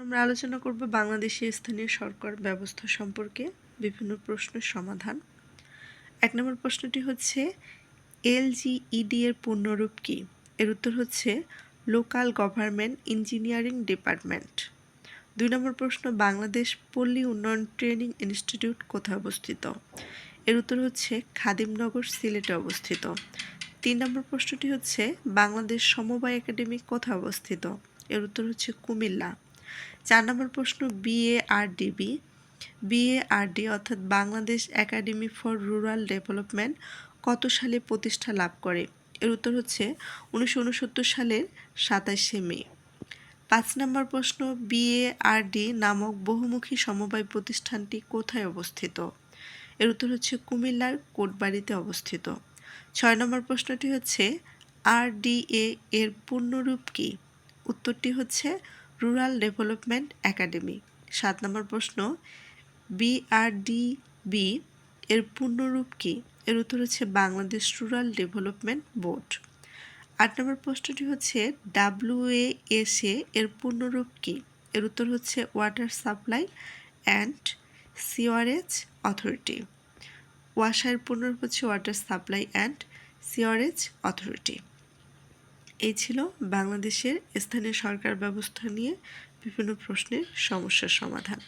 আমরা আলোচনা করব বাংলাদেশের স্থানীয় সরকার ব্যবস্থা সম্পর্কে বিভিন্ন প্রশ্নের সমাধান। 1 নম্বর প্রশ্নটি হচ্ছে এলজিইডি এর পূর্ণরূপ কি? এর উত্তর হচ্ছে লোকাল গভর্নমেন্ট ইঞ্জিনিয়ারিং ডিপার্টমেন্ট। 2 নম্বর প্রশ্ন বাংলাদেশ পল্লী উন্নয়ন ট্রেনিং ইনস্টিটিউট কোথায় অবস্থিত? এর উত্তর হচ্ছে খাদিমনগর, সিলেটে অবস্থিত। 3 নম্বর প্রশ্নটি হচ্ছে বাংলাদেশ সমবায় একাডেমি কোথায় অবস্থিত? এর উত্তর হচ্ছে কুমিল্লা। 4 নম্বর প্রশ্ন বিএআরডি অর্থাৎ Bangladesh academy for rural development কত সালে প্রতিষ্ঠা লাভ করে? এর উত্তর হচ্ছে 1969 সালের 27শে মে। 5 নম্বর প্রশ্ন বিএআরডি নামক বহুমুখী সমবায় প্রতিষ্ঠানটি কোথায় অবস্থিত? এর উত্তর হচ্ছে কুমিল্লার কোটবাড়িতে অবস্থিত। 6 নম্বর প্রশ্নটি হচ্ছে আরডিএ এর পূর্ণরূপ কি? উত্তরটি হচ্ছে রুরাল ডেভেলপমেন্ট একাডেমি। 7 নম্বর প্রশ্ন বিআরডিবি এর পূর্ণরূপ কি? এর উত্তর হচ্ছে বাংলাদেশ রুরাল ডেভেলপমেন্ট বোর্ড। 8 নম্বর প্রশ্নটি হচ্ছে ডাব্লিউএএসএ এর পূর্ণরূপ কি? এর উত্তর হচ্ছে water supply and sewerage authority. ওয়াসার পূর্ণরূপ হচ্ছে water supply and sewerage authority. এই ছিল বাংলাদেশের স্থানীয় সরকার ব্যবস্থা নিয়ে বিভিন্ন প্রশ্নের সমস্যার সমাধান।